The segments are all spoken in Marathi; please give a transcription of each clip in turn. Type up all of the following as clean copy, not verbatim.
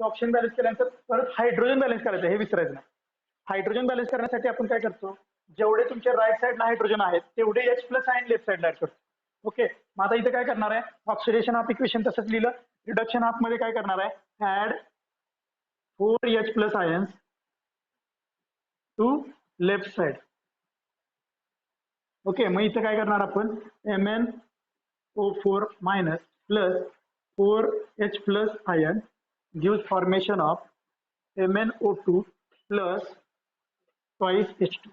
ऑक्सिजन बॅलन्स केल्यानंतर परत हायड्रोजन बॅलन्स करायचं, हे विसरायचं नाही. हायड्रोजन बॅलन्स करण्यासाठी आपण काय करतो, जेवढे तुमच्या राईट साईडला हायड्रोजन आहेत तेवढे H प्लस आयन लेफ्ट साईडला ऍड करतो. ओके, मग आता इथे काय करणार आहे, ऑक्सिडेशन हाफ इक्वेशन तसंच लिहिलं, रिडक्शन हाफ मध्ये काय करणार आहे, add 4H plus ions to left side. Okay, मग इथं काय करणार आपण, MnO4 minus plus 4H plus ion gives formation of MnO2 plus twice H2.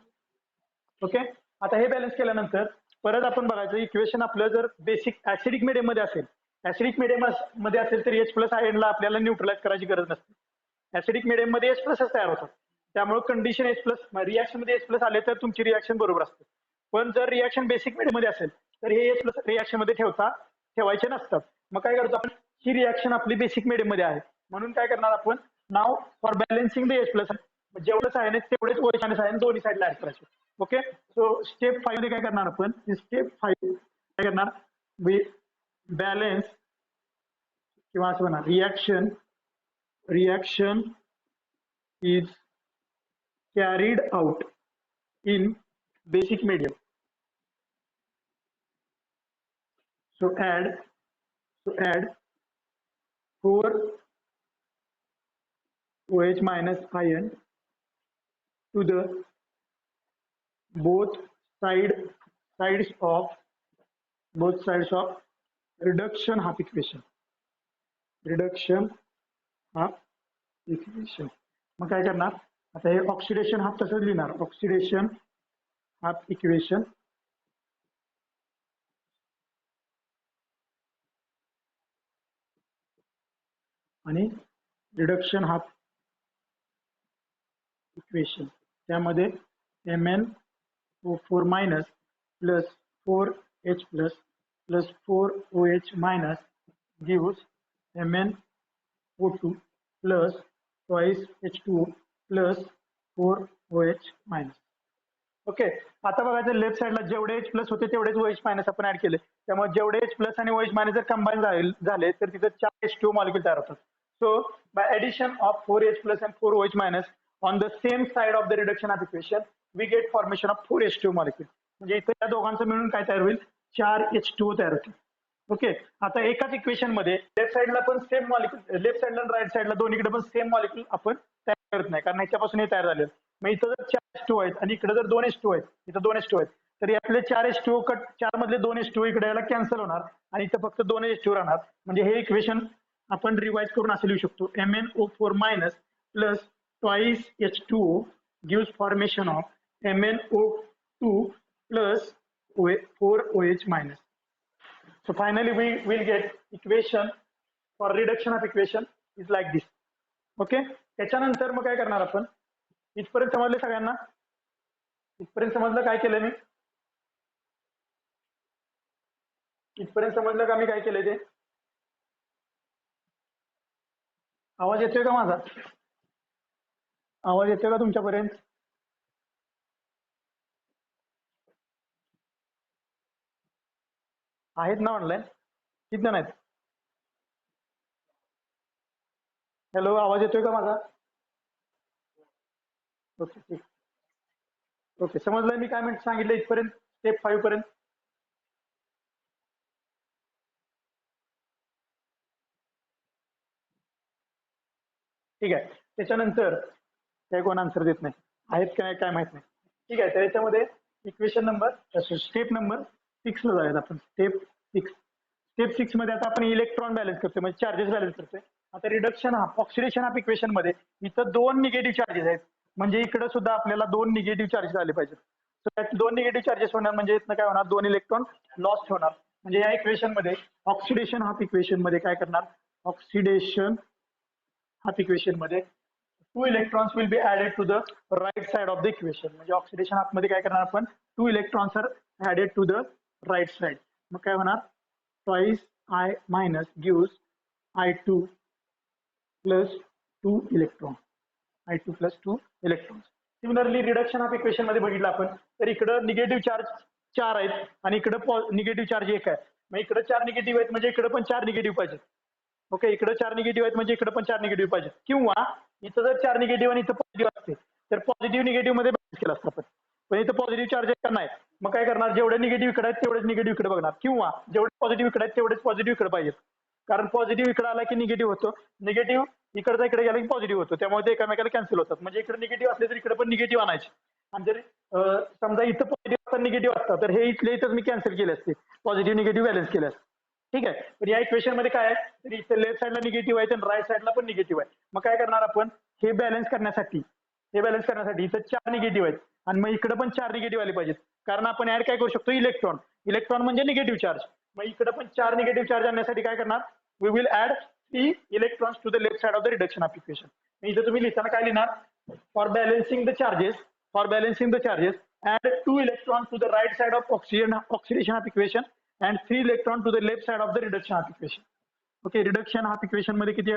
Okay, आता हे बॅलन्स केल्यानंतर परत आपण बघायचं, इक्वेशन आपलं जर बेसिक ऍसिडिक मीडियम मध्ये असेल, ऍसिडिक मीडियम मध्ये असेल तर H प्लस आयनला आपल्याला न्यूट्रलाइज करायची गरज नसते. ऍसिडिक मीडियम मध्ये H प्लसच तयार होतात, त्यामुळे कंडिशन H प्लस रिएक्शन मध्ये H प्लस आले तर तुमची रिएक्शन बरोबर असते. पण जर रिएक्शन बेसिक मीडियम मध्ये असेल तर हे H प्लस रिएक्शन मध्ये ठेवायचे नसतात. मग काय करतो आपण, ही रिएक्शन आपली बेसिक मीडियम मध्ये आहे म्हणून काय करणार आपण, now for balancing the H plus जेवढं आयन आहे तेवढेच OH आणि आयन दोन्ही साईडला ऍड करायचे. ओके, सो स्टेप 5 मध्ये काय करणार आपण, स्टेप 5 काय करणार, बॅलन्स किंवा असं म्हणा, reaction is carried out in basic medium. So add 4 OH minus ion to the both sides of reduction half equation. मग काय करणार, आता हे ऑक्सिडेशन हाफ तसंच लिहिणार, ऑक्सिडेशन हाफ इक्वेशन आणि रिडक्शन हाफ इक्वेशन, त्यामध्ये MnO4 minus plus 4H plus plus 4OH minus gives MnO2 plus twice H2O plus 4OH minus. Okay, आता बघायचं लेफ्ट साइडला जेवढे H प्लस होते तेवढेच OH मायनस आपण ऍड केले, त्यामुळे जेवढे H प्लस आणि OH मायनस जर कंबाईन झाले तर तिथे 4 H2O मॉलिक्यूल तयार होतात. So by addition of 4H plus and 4OH minus on the same side of the reduction of equation, we get formation of 4H2O molecule. म्हणजे इथे या दोघांचं मिळून काय तयार होईल, 4 H2O तयार होतील. ओके, आता एकाच इक्वेशन मध्ये लेफ्ट साइडला पण सेम मॉलिक्यूल, लेफ्ट साइडला आणि राईट साइडला दोन्हीकडे पण सेम मॉलिक्यूल आपण तयार करत नाही, कारण ह्याच्यापासून हे तयार झाले. मग इथं जर 4 H2O आहेत आणि इकडे जर 2 H2O आहेत, इथं 2 H2O आहेत, तर यातले 4 H2O कट, 4 मधले 2 H2O इकडे याला कॅन्सल होणार आणि इथं फक्त 2 H2O राहणार. म्हणजे हे इक्वेशन आपण रिवाइज करून असे लिहू शकतो, MnO4 minus plus twice H2O gives formation of MnO2 plus 4OH minus. So finally we will get equation for reduction of equation is like this. Okay, त्याच्यानंतर मग काय करणार आपण, इथपर्यंत समजले सगळ्यांना, इथपर्यंत समजलं काय केलं मी, इथपर्यंत समजलं का मी काय केलंय ते, आवाज येतोय का माझा, आवाज येतोय का तुमच्यापर्यंत, आहेत ना ऑनलाईन, किती जण आहेत, हॅलो, आवाज येतोय का माझा, ओके ठीक, ओके समजलंय मी काय सांगितलं इथपर्यंत स्टेप 5 पर्यंत. ठीक आहे, त्याच्यानंतर काय कोण आन्सर देत नाही, आहेत का नाही काय माहित नाही. ठीक आहे, तर याच्यामध्ये इक्वेशन नंबर स्टेप नंबर 6 ला जाऊयात आपण. स्टेप 6 मध्ये आता आपण इलेक्ट्रॉन बॅलन्स करतोय, म्हणजे चार्जेस बॅलन्स करतोय. आता reduction half, oxidation half equation मध्ये इथं 2 निगेटिव्ह चार्जेस आहेत, म्हणजे इकडे सुद्धा आपल्याला 2 निगेटिव्ह चार्जेस आले पाहिजेत. तर 2 निगेटिव्ह चार्जेस होणार म्हणजे इथनं काय होणार, 2 इलेक्ट्रॉन लॉस्ट होणार. म्हणजे या इक्वेशन मध्ये ऑक्सिडेशन हाफ इक्वेशन मध्ये काय करणार, ऑक्सिडेशन हाफ इक्वेशन मध्ये 2 electrons will be added to the right side of the equation. म्हणजे ऑक्सिडेशन हाफ मध्ये काय करणार आपण, 2 electrons are added to the right side. मग काय होणार, twice I minus gives I2 plus 2 electron, I2 plus 2 electron. Similarly reduction of equation मध्ये बघितलं आपण तर इकडं निगेटिव्ह चार्ज 4 आहेत आणि इकडं निगेटिव्ह चार्ज 1 आहे. मग इकडे 4 निगेटिव्ह आहेत म्हणजे इकडे पण 4 निगेटिव्ह पाहिजे. ओके, इकडे 4 निगेटिव्ह आहेत म्हणजे इकडे पण 4 निगेटिव्ह पाहिजे, किंवा इथं जर 4 निगेटिव्ह आणि इथं पॉझिटिव्ह असते तर पॉझिटिव्ह निगेटिव्ह मध्ये बॅलन्स केला असता आपण. पण इथं पॉझिटिव्ह चार्ज आहेत का नाही, मग काय करणार, जेवढे निगेटिव्ह इकडे आहेत तेवढेच निगेटिव्ह इकडे बघणार, किंवा जेवढे पॉझिटिव्ह इकडे आहेत तेवढेच पॉझिटिव्ह इकडे पाहिजेत. कारण पॉझिटिव्ह इकडे आला की निगेटिव्ह होतो, निगेटिव्ह इकडचा इकडे गेला की पॉझिटिव्ह होतो, त्यामुळे ते एकामेकाला कॅन्सल होतात. म्हणजे इकडे निगेटिव्ह असले तर इकडे पण निगेटिव्ह आणायचे. आणि जर समजा इथं पॉझिटिव्ह असता निगेटिव्ह असतात तर हे इथले इथंच मी कॅन्सल केले असते, पॉझिटिव्ह निगेटिव्ह बॅलन्स केले असते. ठीक आहे. तर या इक्वेशन मध्ये काय आहे, तर इथे लेफ्ट साईडला निगेटिव्ह आहे आणि राईट साईडला पण निगेटिव्ह आहे. मग काय करणार आपण, हे बॅलन्स करण्यासाठी इथं 4 निगेटिव्ह आहेत आणि मग इकडे पण 4 निगेटिव्ह आले पाहिजेत. कारण आपण ऍड काय करू शकतो, इलेक्ट्रॉन. इलेक्ट्रॉन म्हणजे निगेटिव्ह चार्ज. मग इकडे पण 4 निगेटिव्ह चार्ज आणण्यासाठी काय करणार, we will add 3 electrons to the left side of the reduction of equation. इथं तुम्ही लिहिताना काय लिहिणार, for balancing the charges add 2 electrons to the right side of oxidation of equation and 3 electrons to the left side of the reduction of equation. Okay, reduction half equation मध्ये किती,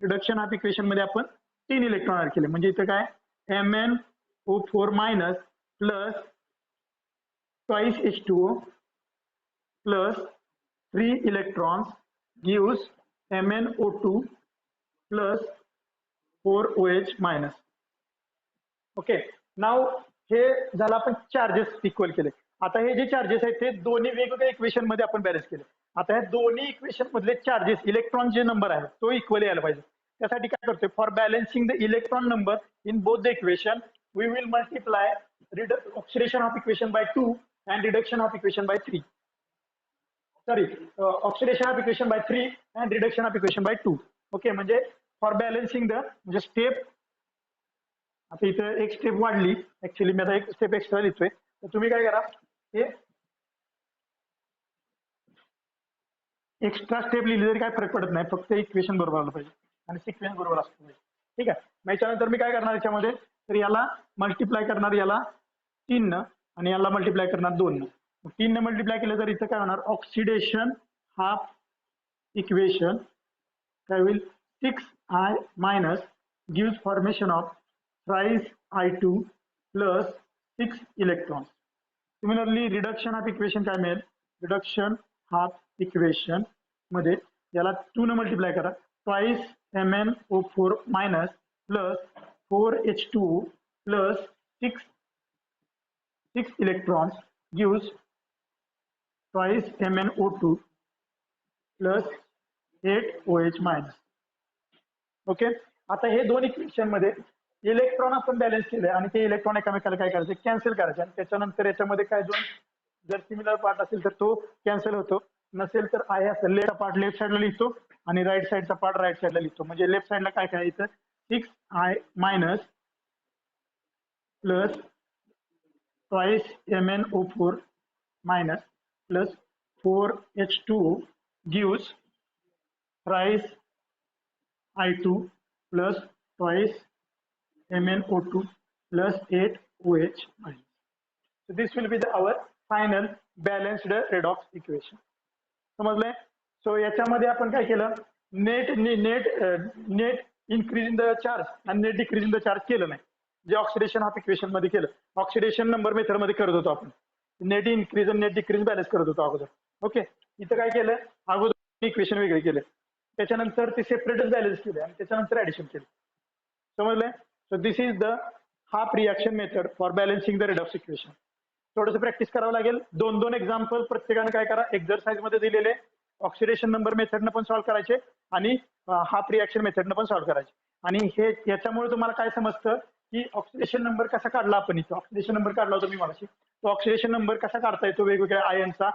रिडक्शन हाफ इक्वेशन मध्ये आपण 3 इलेक्ट्रॉन ऍड केले. म्हणजे इथे काय, MnO4 minus plus twice H2O plus 3 electrons gives MnO2 plus 4OH minus. Okay, नाव हे झालं आपण चार्जेस इक्वल केले. आता हे जे चार्जेस आहेत ते दोन्ही वेगवेगळ्या इक्वेशन मध्ये आपण बॅलन्स केले. आता ह्या दोन्ही इक्वेशन मधले चार्जेस, इलेक्ट्रॉन जे नंबर आहे तो इक्वल यायला पाहिजे. त्यासाठी काय करतोय, for balancing the electron number in both the equation we will multiply oxidation of equation by 2 and reduction of equation by 3. Sorry, oxidation of equation by 3 and reduction of equation by 2. Okay, म्हणजे फॉर बॅलन्सिंग द, म्हणजे स्टेप, आता इथं एक स्टेप वाढली, ऍक्च्युअली मी आता एक स्टेप एक्स्ट्रा लिहितोय. तर तुम्ही काय करा, हे एक्स्ट्रा स्टेप लिहिली तरी काय फरक पडत नाही, फक्त इक्वेशन बरोबर आलं पाहिजे आणि सिक्वेन्स बरोबर असलं पाहिजे. ठीक आहे. मग याच्यानंतर मी काय करणार याच्यामध्ये, तर याला मल्टिप्लाय करणार याला 3 न आणि याला मल्टिप्लाय करणार 2 न. 3 न मल्टिप्लाय केलं तर इथं काय होणार, ऑक्सिडेशन हाफ इक्वेशन काय होईल, 6I minus gives formation of thrice I2 plus 6 electrons. Similarly reduction of equation काय मिळेल, रिडक्शन हाफ इक्वेशन मध्ये याला 2 न मल्टिप्लाय करा, twice MnO4 minus plus 4H2O plus 6 electrons gives twice MnO2 plus 8OH minus. Okay, आता हे दोन इक्वेशन मध्ये इलेक्ट्रॉन आपण बॅलन्स केले आणि ते इलेक्ट्रॉन एकामेकाला काय करायचे, कॅन्सल करायचे. आणि त्याच्यानंतर याच्यामध्ये काय दोन जर सिमिलर पार्ट असेल तर तो कॅन्सल होतो, नसेल तर आहे असं लेफ्ट पार्ट लेफ्ट साईडला लिहितो आणि राईट साईडचा पार्ट राईट साईडला लिहितो. म्हणजे लेफ्ट साईडला काय करायचं, 6I minus plus twice MnO4 minus plus 4H2O gives thrice I2 plus twice MnO2 plus 8OH minus. So this will be our final balanced redox equation. समजलंय? सो याच्यामध्ये आपण काय केलं, net increase in the charge आणि net decrease in the charge केलं नाही, जे ऑक्सिडेशन ऑफ इक्वेशन मध्ये केलं. ऑक्सिडेशन नंबर मेथड मध्ये करत होतो आपण, नेट इन्क्रीज आणि नेट डिक्रीज बॅलन्स करत होतो अगोदर. ओके, इथं काय केलं, अगोदर इक्वेशन वेगळे केले, त्याच्यानंतर ते सेपरेटच बॅलन्स केले आणि त्याच्यानंतर ऍडिशन केले. समजलंय? So this is the half reaction method for balancing the redox equation. थोडंसं प्रॅक्टिस करावं लागेल. 2-2 एक्झाम्पल प्रत्येकाने काय करा, एक्झरसाइज मध्ये दिलेले ऑक्सिडेशन नंबर मेथडनं पण सॉल्व्ह करायचे आणि हाफ रिएक्शन मेथडनं पण सॉल्व्ह करायचे. आणि हे याच्यामुळे तुम्हाला काय समजतं की ऑक्सिडेशन नंबर कसा काढला आपण, इथं ऑक्सिडेशन नंबर काढला होता मी मगाशी, तो ऑक्सिडेशन नंबर कसा काढता येतो वेगवेगळ्या आयनचा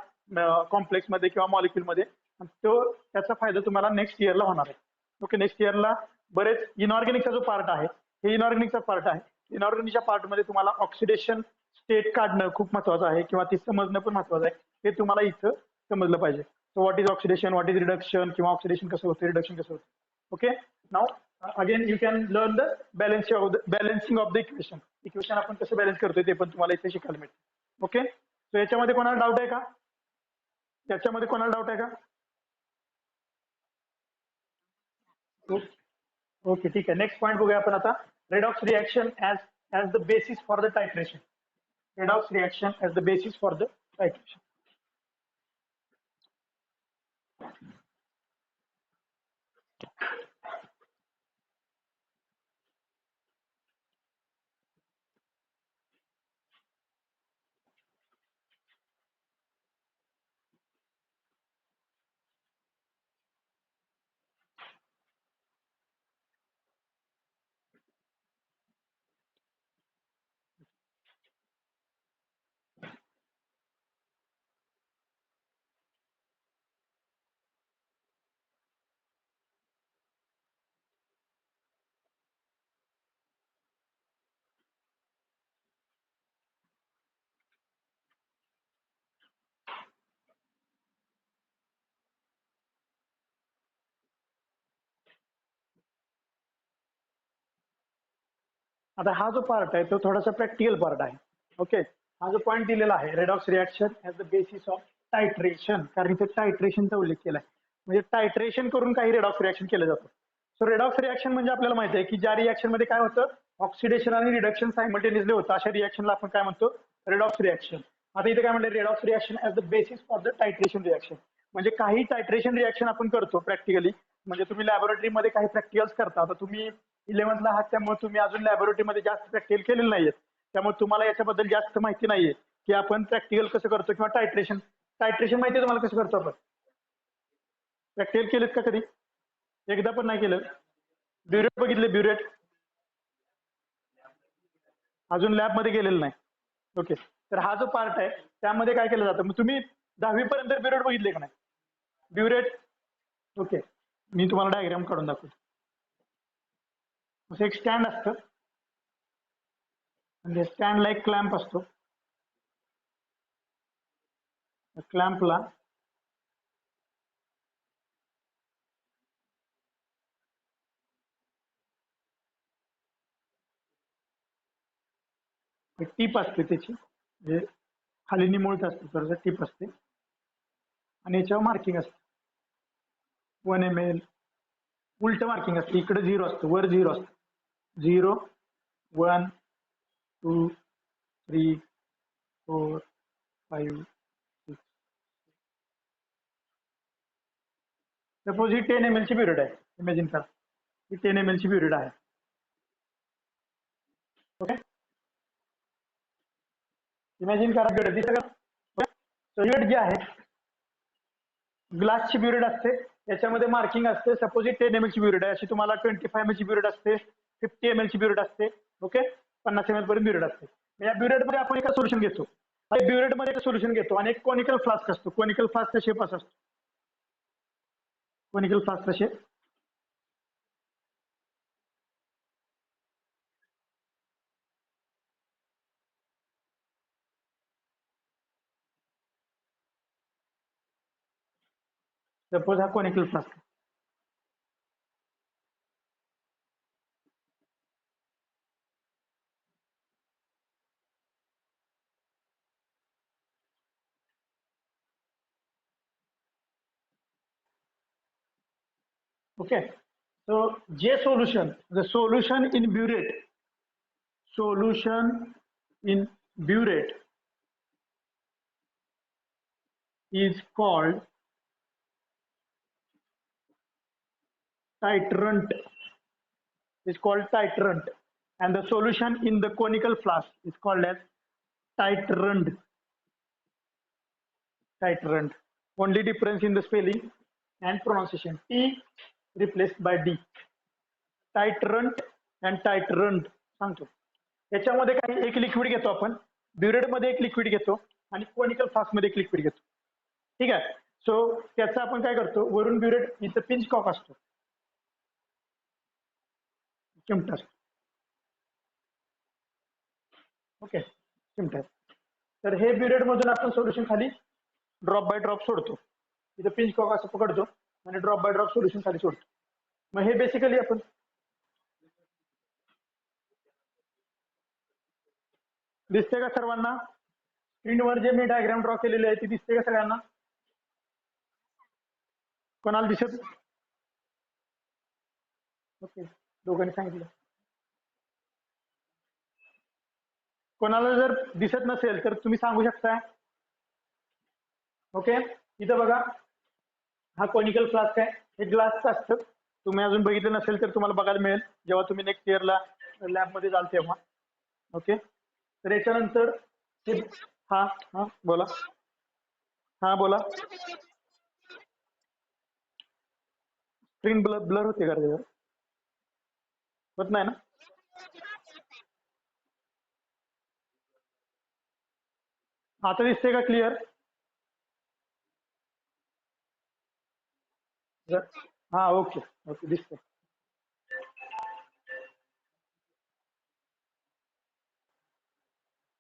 कॉम्प्लेक्स मध्ये किंवा मॉलिक्यूल मध्ये, तो त्याचा फायदा तुम्हाला नेक्स्ट इयरला होणार आहे. ओके, नेक्स्ट इयरला बरेच इनऑर्गॅनिकचा जो पार्ट आहे, हे इनऑर्गॅनिकचा पार्ट आहे. इनऑर्गॅनिकच्या पार्टमध्ये तुम्हाला ऑक्सिडेशन स्टेट काढणं खूप महत्वाचं आहे किंवा ती समजणं पण महत्वाचं आहे, हे तुम्हाला इथं समजलं पाहिजे. So what is oxidation, what is reduction, किंवा ऑक्सिडेशन कसं होतं, रिडक्शन कसं होतं. Okay, now again you can learn the balancing of the equation. Equation आपण कसं बॅलन्स करतोय ते पण तुम्हाला इथे शिकायला मिळतं. ओके, सो याच्यामध्ये कोणाला डाऊट आहे का, याच्यामध्ये कोणाला डाऊट आहे का? ओके, ठीक आहे. नेक्स्ट पॉईंट बघूया आपण आता, redox reaction as the basis for the titration. Redox reaction as the basis for the titration. आता हा जो पार्ट आहे तो थोडासा प्रॅक्टिकल पार्ट आहे. ओके, हा जो पॉईंट दिलेला आहे redox reaction as the basis of titration, कारण इथे टायट्रेशनचा उल्लेख केलाय. म्हणजे टायट्रेशन करून काही रेडॉक्स रिएक्शन केलं जातं. सो रेडॉक्स रिएक्शन म्हणजे आपल्याला माहिती आहे की ज्या रिएक्शन मध्ये काय होतं, ऑक्सिडेशन आणि रिडक्शन सायमल्टेनियसली होतं, अशा रिएक्शनला आपण काय म्हणतो, रेडॉक्स रिएक्शन. आता इथे काय म्हणलं, redox reaction as the basis of the titration reaction. म्हणजे काही टायट्रेशन रिएक्शन आपण करतो प्रॅक्टिकली. म्हणजे तुम्ही लॅबोरेटरीमध्ये काही प्रॅक्टिकल्स करता, आता तुम्ही 11th ला आहात त्यामुळे तुम्ही अजून लॅबोरेटरीमध्ये जास्त प्रॅक्टिकल केलेलं नाहीये, त्यामुळे तुम्हाला याच्याबद्दल जास्त माहिती नाहीये की आपण प्रॅक्टिकल कसं करतो किंवा टायट्रेशन. टायट्रेशन माहिती आहे तुम्हाला कसं करतो आपण? प्रॅक्टिकल केलेत का कधी? एकदा पण नाही केलं? ब्युरेट बघितले? ब्युरेट अजून लॅब मध्ये गेलेलं नाही. ओके, तर हा जो पार्ट आहे त्यामध्ये काय केलं जातं, मग तुम्ही 10वी पर्यंत ब्युरेट बघितले का नाही? ब्युरेट. ओके, मी तुम्हाला डायग्राम काढून दाखवतो. असं एक स्टँड असतं, म्हणजे स्टँडला एक क्लॅम्प असतो. क्लॅम्पला एक टीप असते त्याची, म्हणजे खाली निमुळत असते, थोडंसं टीप असते आणि याच्यावर मार्किंग असते 1 ml. उलट मार्किंग असते, इकडे 0 असतं, वर 0 असतं. 0 1 2 3 4 5 6. सपोज ही 10 ml ची ब्युरेट आहे, इमॅजिन करा ही 10 ml ची ब्युरेट आहे. ओके, इमॅजिन करा ब्युरेट दिसतं का? सॉलिड जे आहे ग्लासची ब्युरेट असते, त्याच्यामध्ये मार्किंग असते. सपोज ही 10 ml ची ब्युरेट आहे, अशी तुम्हाला 25 ml ची ब्युरेट असते, 50 ml ची ब्युरेट असते. ओके, 50 ml पर्यंत ब्युरेट असते. या ब्युरेट मध्ये आपण एक सोल्युशन घेतो, ब्युरेट मध्ये एक सोल्युशन घेतो आणि एक कोनिकल फ्लास्क असतो. कोनिकल फ्लास्कचा शेप असा असतो. कोनिकल फ्लास्कचा शेप सपोज हा conical flask. Okay, so J solution, the solution in burette, solution in burette is called titrant, is called titrant, and the solution in the conical flask is called as titrant. Titrant, only difference in the spelling and pronunciation, T replaced by D. Titrant and titrant सांगतो. याच्यामध्ये काही एक लिक्विड घेतो आपण, ब्युरेट मध्ये एक लिक्विड घेतो आणि कोनिकल फ्लास्क मध्ये एक लिक्विड घेतो. ठीक आहे, सो त्याचं आपण काय करतो, वरून ब्युरेट इथं पिंच कॉक असतो, चिमटा असतो. ओके, चिमटा. तर हे ब्युरेट मधून आपण सोल्युशन खाली ड्रॉप बाय ड्रॉप सोडतो. इथं पिंच कॉक असं पकडतो आणि ड्रॉप बाय ड्रॉप सोल्युशन खाली सोडतो. मग हे बेसिकली आपण दिसते का सर्वांना? स्क्रीनवर जे मी डायग्राम ड्रॉ केलेली आहे ती दिसते का सगळ्यांना? कोणाला दिसत? ओके, दोघांनी सांगितलं. कोणाला जर दिसत नसेल तर तुम्ही सांगू शकता. ओके, इथं बघा हा कोनिकल फ्लास्क आहे, हे ग्लासचं असतं. तुम्ही अजून बघितलं नसेल तर तुम्हाला बघायला मिळेल जेव्हा तुम्ही नेक्स्ट इयरला लॅबमध्ये जाल तेव्हा. ओके, तर याच्यानंतर हा हा बोला. हा बोला. स्क्रीन ब्लर ब्लर होते का? होत नाही ना? आता दिसते का क्लिअर? हा, ओके ओके, दिसते.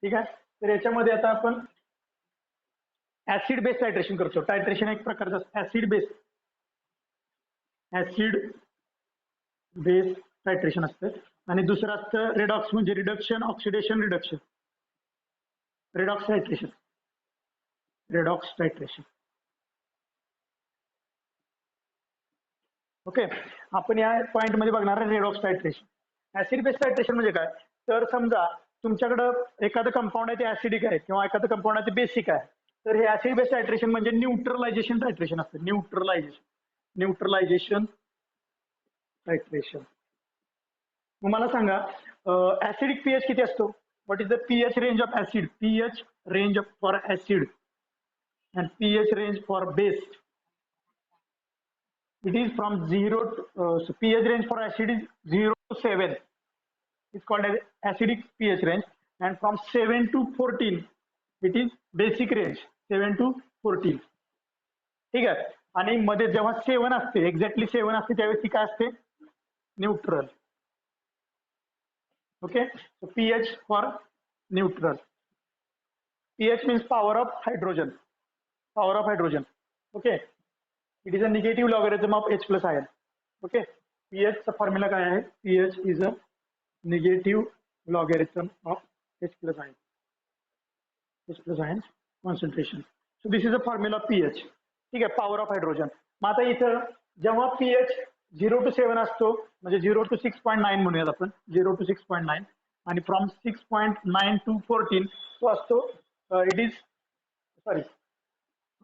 ठीक आहे, तर याच्यामध्ये आता आपण ऍसिड बेस टायट्रेशन करतो. टायट्रेशन एक प्रकारचं acid base, acid base titration असतं. आणि दुसरं असतं रेडॉक्स म्हणजे reduction, oxidation, reduction. Redox titration. Redox titration. Okay, आपण या पॉइंट मध्ये बघणार आहे redox titration. Acid base titration म्हणजे काय? तर समजा तुमच्याकडं एखादं कंपाऊंड आहे ते ऍसिडिक आहे किंवा एखादं कंपाऊंड आहे ते बेसिक आहे, तर हे ऍसिड बेस टायट्रेशन म्हणजे न्यूट्रलायझेशन टायट्रेशन असतं. न्यूट्रलायझेशन टायट्रेशन. मग मला सांगा ऍसिडिक पीएच किती असतो? What is the pH range of acid? PH range for acid and pH range for base. It is from 0 to so pH range for acid is 0 to 7. It's called as acidic pH range, and from 7 to 14 it is basic range. 7 to 14. ठीक आहे. आणि मध्ये जेव्हा 7 असते, एक्झॅक्टली 7 असते, त्यावेळेस ती काय असते? Neutral. Okay, so pH for neutral. pH means power of hydrogen. Power of hydrogen. Okay. It is a negative logarithm of H plus ion. Okay. pH चा फॉर्म्युला काय आहे? pH is a negative logarithm of H plus ion. H plus ion concentration. So this is a formula of pH. ठीक आहे, पॉवर ऑफ हायड्रोजन. मग आता इथं जेव्हा pH 0 to 7 असतो, म्हणजे 0 to 6.9 म्हणूयात आपण, 0 to 6.9, आणि फ्रॉम 6.9 to 14 तो असतो इट इज सॉरी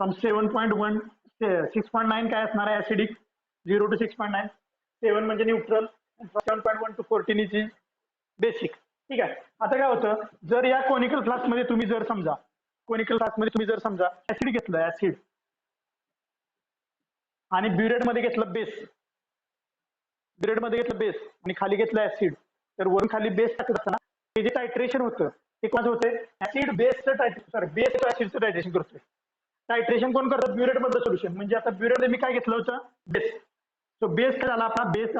फ्रॉम 7.1 6.9 काय असणार आहे? ऍसिडिक. 0 to 6.9, 7 म्हणजे न्यूट्रल, 7.1 to 14 इज बेसिक. ठीक आहे. आता काय होतं, जर या कोनिकल फ्लास्क मध्ये तुम्ही जर समजा ऍसिड घेतलं, ऍसिड, आणि ब्युरेट मध्ये घेतलं बेस, आणि खाली घेतलं ऍसिड, तर वरून खाली बेस टाकत असताना हे जे टायट्रेशन होतं ते कोणाचं होतंय? ऍसिड बेसचं बेस ऍसिडचं टायट्रेशन करतोय. टायट्रेशन कोण करतं? ब्युरेट मधलं सोल्युशन. म्हणजे आता ब्युरेट मी काय घेतलं होतं? बेस. सो बेस काय झाला आपला? बेस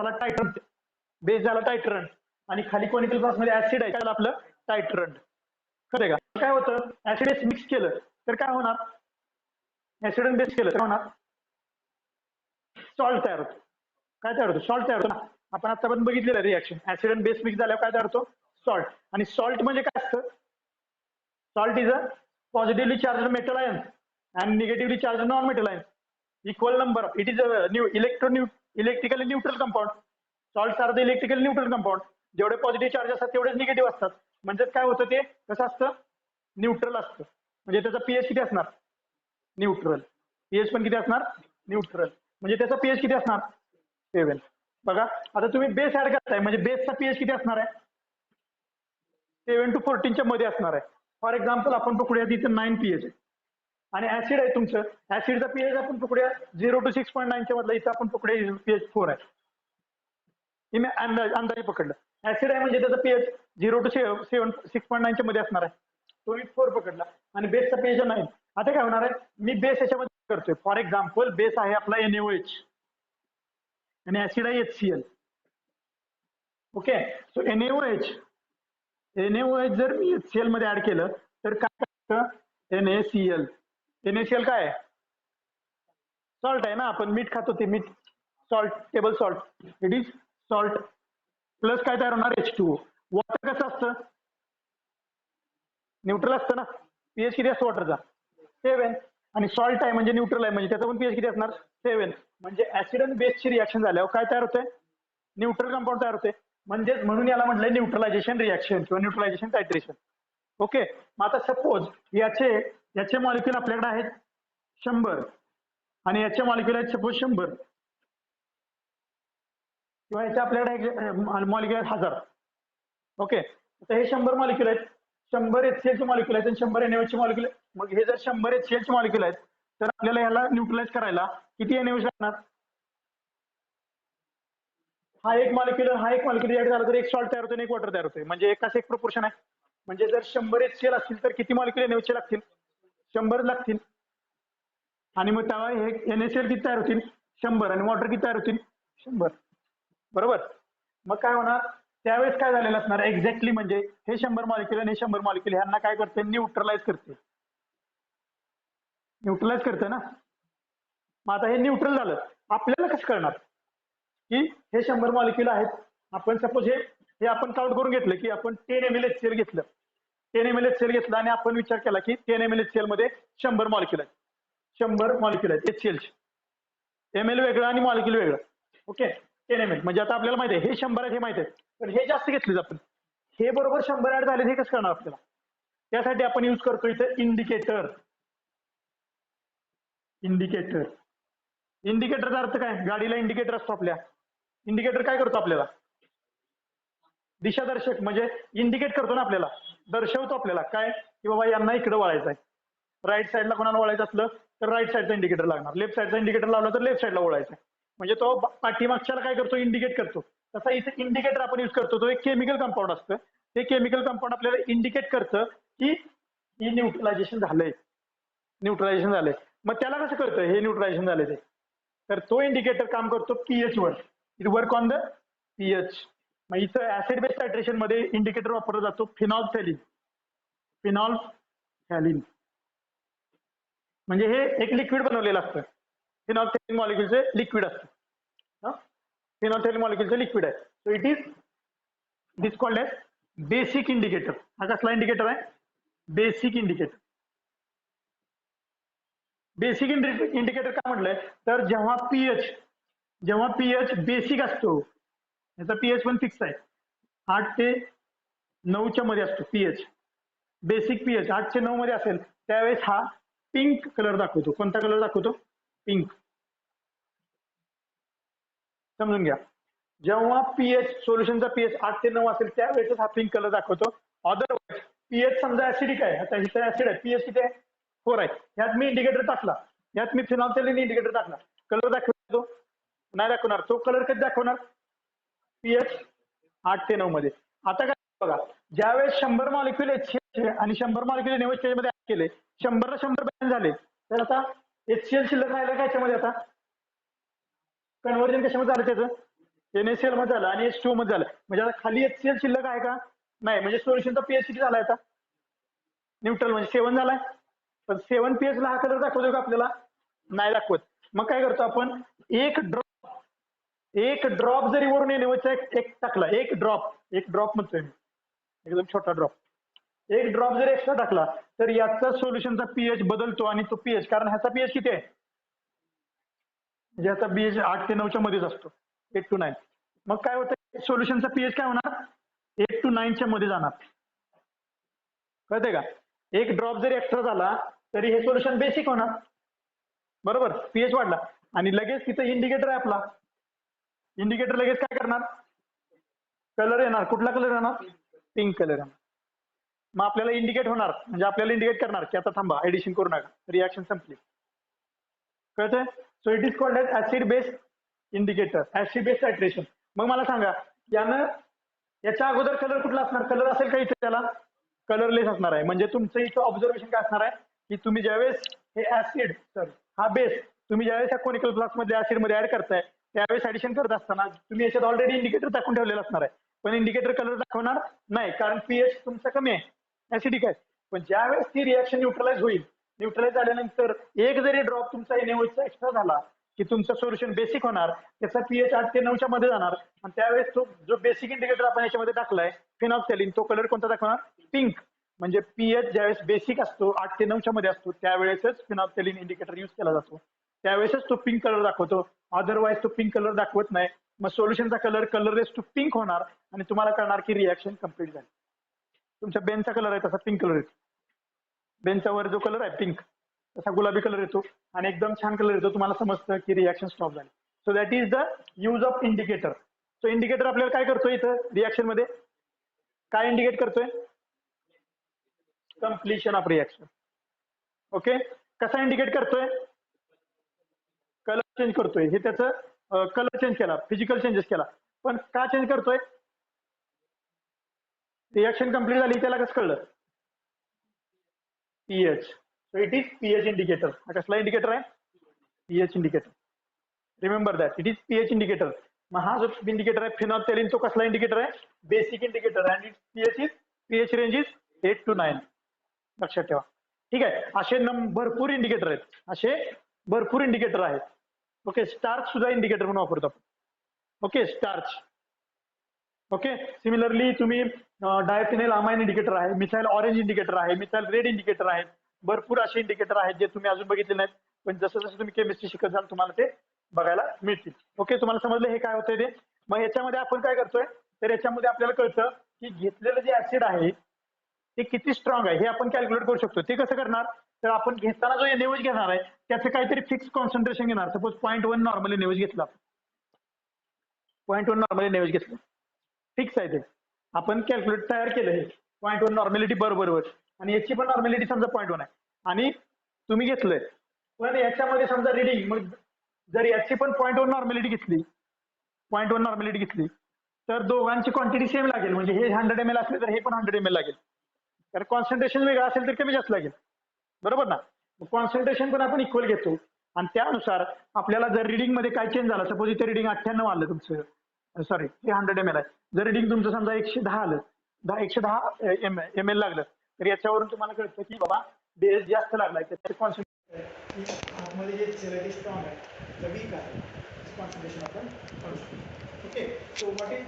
झाला टायट्रंट. आणि खाली कोनिकल फ्लास्क मध्ये ऍसिड आहे, काय झालं आपलं? टायट्रंट. खरं का? काय होतं, ऍसिड मिक्स केलं तर काय होणार? ऍसिड आणि बेस केलं तर होणार सॉल्ट तयार होतो. काय तयार होतो? सॉल्ट तयार होतो ना. आपण आता पण बघितलेलं रिॲक्शन, ऍसिड आणि बेस मिक्स झाल्यावर काय तयार होतो? सॉल्ट. आणि सॉल्ट म्हणजे काय असतं? Salt is a positively charge metal ion and negatively charged non-metal ions. Equal number. It is a new electrically neutral compound. Salts are the electrically neutral compound. जेवढे पॉझिटिव्ह चार्ज असतात तेवढेच निगेटिव्ह असतात. म्हणजे काय होतं, ते कसं असतं? न्यूट्रल असतं. म्हणजे त्याचा पीएच किती असणार? न्यूट्रल. पीएच पण किती असणार? न्यूट्रल. म्हणजे त्याचा पीएच किती असणार? 7. बघा आता तुम्ही बेस ऍड करताय, म्हणजे बेसचा पीएच किती असणार आहे? 7 to 14 च्या मध्ये असणार आहे. फॉर एक्झाम्पल आपण पकडूया तिथं 9 पीएच आहे, आणि ऍसिड आहे तुमचं. ऍसिडचा पीएच आपण पकडूया 0 to 6.9 च्या मधला, इथं आपण पकडूया पीएच 4 आहे. हे मी अंदाजे पकडलं. ऍसिड आहे म्हणजे त्याचा पीएच 0 to 6.9 च्या मध्ये असणार आहे. तो मी 4 पकडला आणि बेसचा पीएच 9. आता काय होणार आहे? मी बेस याच्यामध्ये करतोय. फॉर एक्झाम्पल बेस आहे आपला NaOH आणि ऍसिड आहे HCl. ओके, सो NaOH जर मी HCl मध्ये ऍड केलं तर काय करतं? NaCl. NaCl काय आहे? सॉल्ट आहे ना. आपण मीठ खातो ते मीठ, salt, table salt. It is salt. Plus काय तयार होणार? H2O. वॉटर कसं असतं? न्यूट्रल असतं ना. पीएच किती असतो वॉटरचा? 7. आणि सॉल्ट आहे म्हणजे न्यूट्रल आहे, म्हणजे त्याचा पण पीएच किती असणार? 7. म्हणजे ऍसिड आणि बेसची रिॲक्शन झाल्यावर काय तयार होते? न्यूट्रल कंपाऊंड तयार होते. म्हणजेच म्हणून याला म्हटलंय न्यूट्रलायझेशन रिॲक्शन किंवा न्यूट्रलायझेशन टायट्रेशन. ओके, मग आता सपोज याचे मॉलिक्युल आपल्याकडे आहेत 100 आणि याचे मॉलिक्युल आहेत सपोज 100, किंवा याचे आपल्याकडे मॉलिक्युल आहेत 1000. ओके, आता हे 100 मॉलिक्युल आहेत, 100 HCl चे मॉलिक्युल आहेत आणि 100 NaOH चे मॉलिक्युल. मग हे जर 100 HCl चे मॉलिक्युल आहेत तर आपल्याला याला न्यूट्रलाइज करायला किती NaOH लागणार? हा एक मॉलिक्युल ऍड झाला तर एक सॉल्ट तयार होतो आणि एक वॉटर तयार होते. म्हणजे एकाच एक प्रोपोर्शन आहे. म्हणजे जर 100 HCl असतील तर किती मॉलिक्युल NaOH चे लागतील? 100 लागतील. आणि मग तेव्हा हे NaCl किती तयार होतील? 100. आणि वॉटर किती तयार होतील? 100. बरोबर. मग काय होणार? त्यावेळेस काय झालेलं असणार एक्झॅक्टली? म्हणजे हे 100 मॉलिक्युल आणि हे 100 मॉलिक्युल ह्यांना काय करते? न्यूट्रलाइज करते ना. मग आता हे न्यूट्रल झालं. आपल्याला कसं कळणार की हे 100 मॉलिक्युल आहेत आपण सपोज हे आपण काउंट करून घेतलं की आपण 10 ml HCl घेतलं, 10 ml HCl घेतलं आणि आपण विचार केला की 10 ml HCl मध्ये 100 मॉलिक्युल आहेत, 100 मॉलिक्युल आहेत HCl चे. ml वेगळं आणि मॉलिक्युल वेगळं. ओके, 10 ml म्हणजे आता आपल्याला माहिती आहे हे 100 आहेत हे माहिती आहे, पण हे जास्त घेतलेच आपण. हे बरोबर 100 ऍड झाले हे कसं करणार आपल्याला? त्यासाठी आपण यूज करतो इथं इंडिकेटर. इंडिकेटर, इंडिकेटरचा अर्थ काय? गाडीला इंडिकेटर असतो आपल्या. इंडिकेटर काय करतो आपल्याला? दिशादर्शक, म्हणजे इंडिकेट करतो ना आपल्याला, दर्शवतो आपल्याला काय की बाबा यांना इकडे वळायचं आहे. राईट साईडला कोणाला वळायचं असलं तर राईट साईडचा इंडिकेटर लागणार, लेफ्ट साईडचा इंडिकेटर लावला तर लेफ्ट साईडला वळायचं आहे. म्हणजे तो पाठीमागच्याला काय करतो? इंडिकेट करतो. तसा इथे इंडिकेटर आपण यूज करतो, तो एक केमिकल कंपाऊंड असतं. ते केमिकल कंपाऊंड आपल्याला इंडिकेट करतं की ही न्यूट्रलायझेशन झालंय, न्यूट्रलायझेशन झालंय. मग त्याला कसं कळतं हे न्यूट्रलायझेशन झालंय ते? तर तो इंडिकेटर काम करतो पीएच वर. It work on the pH. मग इथं ऍसिड बेस टायट्रेशन मध्ये इंडिकेटर वापरला जातो फिनॉल्फथॅलीन. फिनॉल्फथॅलीन म्हणजे हे एक लिक्विड बनवलेलं असतं. फिनॉल्फथॅलीन मॉलिक्युलचे लिक्विड असतं. फिनॉल्फथॅलीन मॉलिक्युलचे लिक्विड आहे. So it is called as basic indicator. हा कसला इंडिकेटर आहे? Basic indicator. बेसिक इंडिकेटर काय म्हटलंय तर जेव्हा पीएच बेसिक असतो, याचा पीएच पण फिक्स आहे, 8 ते 9च्या मध्ये असतो पीएच. बेसिक पीएच 8 ते 9 मध्ये असेल त्यावेळेस हा पिंक कलर दाखवतो. कोणता कलर दाखवतो? पिंक. समजून घ्या, जेव्हा पीएच सोल्युशनचा पीएच 8 ते 9 असेल त्यावेळेस हा पिंक कलर दाखवतो. अदरवाईज पीएच समजा ऍसिडिक आहे, आता इथं ऍसिड आहे, पीएच किती आहे? 4 आहे, यात मी इंडिकेटर टाकला, यात मी फिनॉल्फथॅलीन इंडिकेटर टाकला, कलर दाखवतो? नाही दाखवणार. तो कलर कधी दाखवणार? पीएच 8 ते 9 मध्ये. आता काय बघा, ज्यावेळेस 100 मॉलिक्युल HCl आणि 100 मॉलिक्युल NaOH मध्ये ऍड केले, 100 ला 100 बॅलन्स झाले, तर आता HCl शिल्लक राहिलं काय याच्यामध्ये? आता कन्व्हर्जन कशामध्ये झालं त्याचं? NaCl मध्ये झालं आणि H2O मध्ये झालं. म्हणजे आता खाली HCl शिल्लक आहे का? नाही. म्हणजे सोल्युशनचा पीएच किती झालाय आता? न्यूट्रल म्हणजे 7 झालाय. पण 7 पीएच ला हा कलर दाखवतो का आपल्याला? नाही दाखवत. मग काय करतो आपण? एक ड्रॉप जरी वरून NaOH एक टाकला, एक ड्रॉप म्हणतोय मी, एकदम छोटा ड्रॉप, एक ड्रॉप जरी एक्स्ट्रा टाकला तर याचा सोल्युशनचा पीएच बदलतो. आणि तो पीएच, कारण ह्याचा पीएच किती आहे? ज्याचा पीएच 8 ते 9च्या मध्येच असतो, 8 to 9. मग काय होतं? सोल्युशनचा पीएच काय होणार? 8 to 9च्या मध्ये जाणार. कळतंय का? एक ड्रॉप जरी एक्स्ट्रा झाला तरी हे सोल्युशन बेसिक होणार, बरोबर? पीएच वाढला आणि लगेच तिथं इंडिकेटर आहे आपला. इंडिकेटर लगेच काय करणार? कलर येणार. कुठला कलर येणार? पिंक कलर येणार. मग आपल्याला इंडिकेट होणार, म्हणजे आपल्याला इंडिकेट करणार की आता थांबा, एडिशन करू नका, रिॲक्शन संपली. कळतंय? So it is called as acid base indicator, acid base titration. मग मला सांगा, यानं याच्या अगोदर कलर कुठला असणार? कलर असेल का इथे? त्याला कलरलेस असणार आहे. म्हणजे तुमचं इथं ऑब्झर्वेशन काय असणार आहे की तुम्ही ज्यावेळेस हे ऍसिड, हा बेस तुम्ही ज्यावेळेस कोनिकल फ्लास्क मध्ये ऍसिड मध्ये ऍड करताय त्यावेळेस ऍडिशन करत असताना तुम्ही याच्यात ऑलरेडी इंडिकेटर टाकून ठेवलेला असणार आहे. पण इंडिकेटर कलर दाखवणार नाही, कारण पीएच तुमचा कमी आहे, ऍसिडिक आहे. पण ज्यावेळेस ती रिॲक्शन न्यूट्रलाइज होईल, न्यूट्रलाइज झाल्यानंतर एक जरी ड्रॉप तुमचा NaOH एक्स्ट्रा झाला की तुमचं सोल्युशन बेसिक होणार, त्याचा पीएच 8 ते 9च्या मध्ये जाणार. आणि त्यावेळेस तो जो बेसिक इंडिकेटर आपण याच्यामध्ये टाकलाय फिनॉल्फथॅलीन, तो कलर कोणता दाखवणार? पिंक. म्हणजे पीएच ज्यावेळेस बेसिक असतो 8 ते 9च्या मध्ये असतो त्यावेळेसच फिनॉल्फथॅलीन इंडिकेटर युज केला जातो, त्यावेळेसच तो पिंक कलर दाखवतो. अदरवाईज तो पिंक कलर दाखवत नाही. मग सोल्युशनचा कलर कलरलेस टू पिंक होणार आणि तुम्हाला कळणार की रिॲक्शन कम्प्लीट झाली. तुमच्या बेनचा कलर आहे तसा पिंक कलर येतो, बेनचा वर जो कलर आहे पिंक तसा गुलाबी कलर येतो आणि एकदम छान कलर येतो. तुम्हाला समजतं की रिॲक्शन स्टॉप झाली. So that is the use of indicator. So indicator आपल्याला काय करतोय इथं रिॲक्शन मध्ये? काय इंडिकेट करतोय? Completion of reaction. ओके. कसा इंडिकेट करतोय? कलर चेंज करतोय. हे त्याचं कलर चेंज केला, फिजिकल चेंजेस केला. पण का चेंज करतोय? रिॲक्शन कम्प्लीट झाली त्याला कसं कळलं? PH. So it is pH indicator. हा कसला इंडिकेटर आहे? PH indicator. Remember that, it is pH indicator. मग हा जो इंडिकेटर आहे फिनॉल्फथॅलीन, तो कसला इंडिकेटर आहे? Basic indicator. आणि पीएच रेंज इज 8 to 9. लक्षात ठेवा. ठीक आहे. असे भरपूर इंडिकेटर आहेत, असे भरपूर इंडिकेटर आहेत. ओके. स्टार्च सुद्धा इंडिकेटर म्हणून वापरतो आपण. ओके. Starch okay. सिमिलरली तुम्ही डायफिनेल अमाइन इंडिकेटर आहे, मिथाइल ऑरेंज इंडिकेटर आहे, मिथाइल रेड इंडिकेटर आहे, भरपूर असे इंडिकेटर आहेत जे तुम्ही अजून बघितले नाहीत, पण जसं जसं तुम्ही केमिस्ट्री शिकत जाल तुम्हाला ते बघायला मिळतील. ओके, तुम्हाला समजलं हे काय होतंय ते. मग याच्यामध्ये आपण काय करतोय, तर याच्यामध्ये आपल्याला कळतं की घेतलेलं जे ऍसिड आहे ते किती स्ट्रॉंग आहे हे आपण कॅल्क्युलेट करू शकतो. ते कसं करणार, तर आपण घेताना जो NaOH घेणार आहे त्याचं काहीतरी फिक्स कॉन्सन्ट्रेशन घेणार. सपोज 0.1 नॉर्मली NaOH घेतला, 0.1 नॉर्मली NaOH घेतलं, फिक्स आहे ते, आपण कॅल्क्युलेट तयार केलं हे 0.1 नॉर्मॅलिटी बरोबर, आणि याची पण नॉर्मॅलिटी समजा 0.1 आहे आणि तुम्ही घेतलंय. पण याच्यामध्ये समजा रिडिंग, मग जर याची पण 0.1 नॉर्मॅलिटी घेतली, 0.1 नॉर्मॅलिटी घेतली, तर दोघांची क्वांटिटी सेम लागेल. म्हणजे हे 100 ml असले तर हे पण 100 ml लागेल, कारण कॉन्सन्ट्रेशन वेगळं असेल तर कमी जास्त लागेल, बरोबर ना. कॉन्सन्ट्रेशन पण आपण इक्वल घेतो आणि त्यानुसार आपल्याला जर रिडिंग मध्ये काय चेंज झाला, सपोज इथे रिडिंग 98 आलं तुमचं, सॉरी हे 100 ml आहे, जर रिडिंग तुमचं समजा 110 आलं, 110 ml लागलं, तर याच्यावरून तुम्हाला कळतं की बाबा बेस जास्त लागलाय, त्याचे कॉन्सन्ट्रेशन आतमध्ये जे सेलेटी स्ट्रॉंग आहे, वीक आहे, कॉन्सन्ट्रेशन आपण करू शकतो. Okay, so what is